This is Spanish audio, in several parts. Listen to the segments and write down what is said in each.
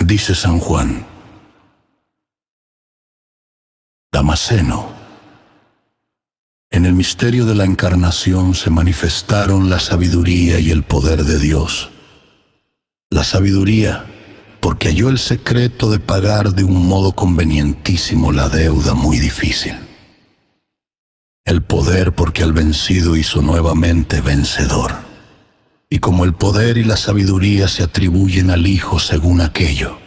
Dice San Juan: Damasceno. En el misterio de la encarnación se manifestaron la sabiduría y el poder de Dios. La sabiduría, porque halló el secreto de pagar de un modo convenientísimo la deuda muy difícil. El poder, porque al vencido hizo nuevamente vencedor. Y como el poder y la sabiduría se atribuyen al Hijo según aquello.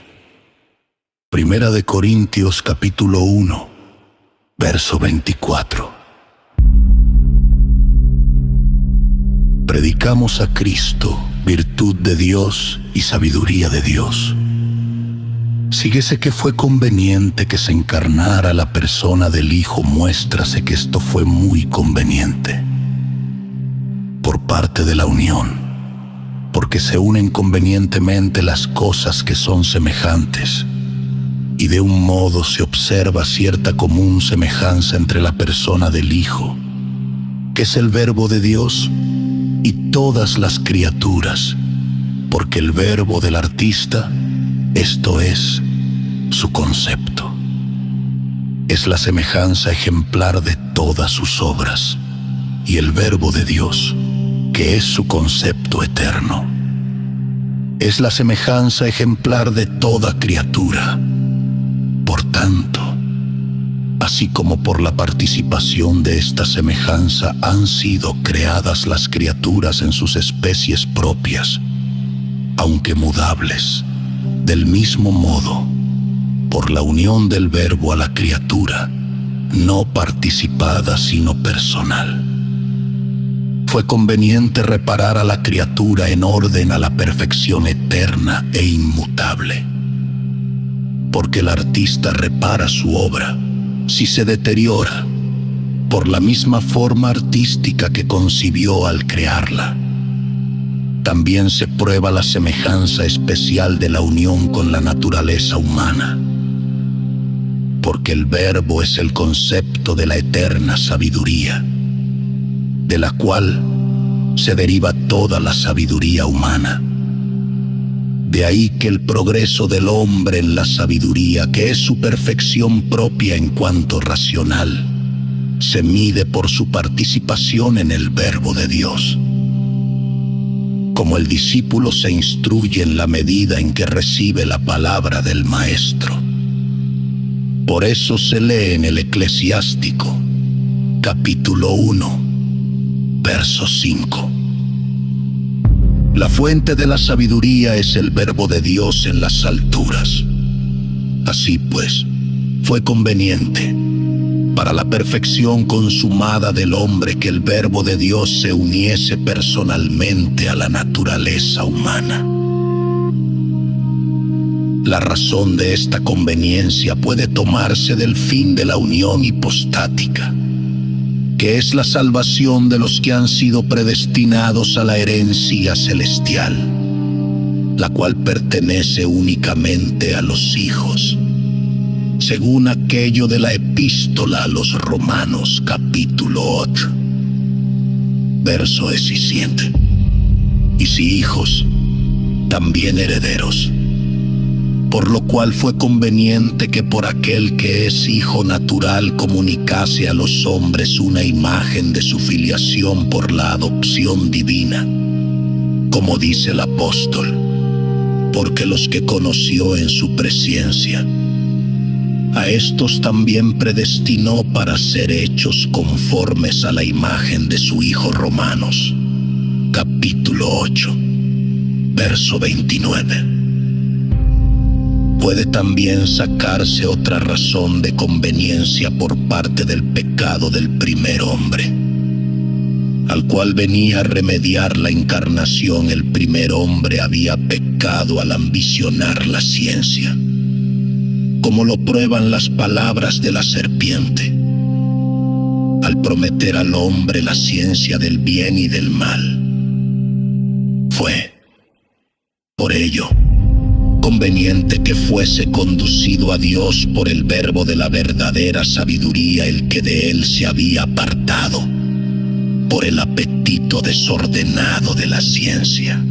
Primera de Corintios capítulo 1, verso 24. Predicamos a Cristo, virtud de Dios y sabiduría de Dios. Síguese que fue conveniente que se encarnara la persona del Hijo, muéstrase que esto fue muy conveniente. Por parte de la unión, porque se unen convenientemente las cosas que son semejantes, y de un modo se observa cierta común semejanza entre la persona del Hijo, que es el Verbo de Dios, y todas las criaturas, porque el verbo del artista, esto es su concepto. Es la semejanza ejemplar de todas sus obras, y el verbo de Dios, que es su concepto eterno, es la semejanza ejemplar de toda criatura. Por tanto, así como por la participación de esta semejanza han sido creadas las criaturas en sus especies propias, aunque mudables, del mismo modo, por la unión del Verbo a la criatura, no participada sino personal, fue conveniente reparar a la criatura en orden a la perfección eterna e inmutable. Porque el artista repara su obra si se deteriora, por la misma forma artística que concibió al crearla. También se prueba la semejanza especial de la unión con la naturaleza humana, porque el Verbo es el concepto de la eterna sabiduría, de la cual se deriva toda la sabiduría humana. De ahí que el progreso del hombre en la sabiduría, que es su perfección propia en cuanto racional, se mide por su participación en el Verbo de Dios. Como el discípulo se instruye en la medida en que recibe la palabra del Maestro. Por eso se lee en el Eclesiástico, capítulo 1, verso 5. La fuente de la sabiduría es el Verbo de Dios en las alturas. Así pues, fue conveniente para la perfección consumada del hombre que el Verbo de Dios se uniese personalmente a la naturaleza humana. La razón de esta conveniencia puede tomarse del fin de la unión hipostática, que es la salvación de los que han sido predestinados a la herencia celestial, la cual pertenece únicamente a los hijos, según aquello de la epístola a los Romanos, capítulo 8, verso 17. Y si hijos, también herederos, por lo cual fue conveniente que por aquel que es hijo natural comunicase a los hombres una imagen de su filiación por la adopción divina, como dice el apóstol, porque los que conoció en su presencia, a estos también predestinó para ser hechos conformes a la imagen de su Hijo. Romanos, capítulo 8, verso 29. Puede también sacarse otra razón de conveniencia por parte del pecado del primer hombre, al cual venía a remediar la encarnación. El primer hombre había pecado al ambicionar la ciencia, como lo prueban las palabras de la serpiente, al prometer al hombre la ciencia del bien y del mal. Fue, por ello, conveniente que fuese conducido a Dios por el Verbo de la verdadera sabiduría, el que de él se había apartado por el apetito desordenado de la ciencia.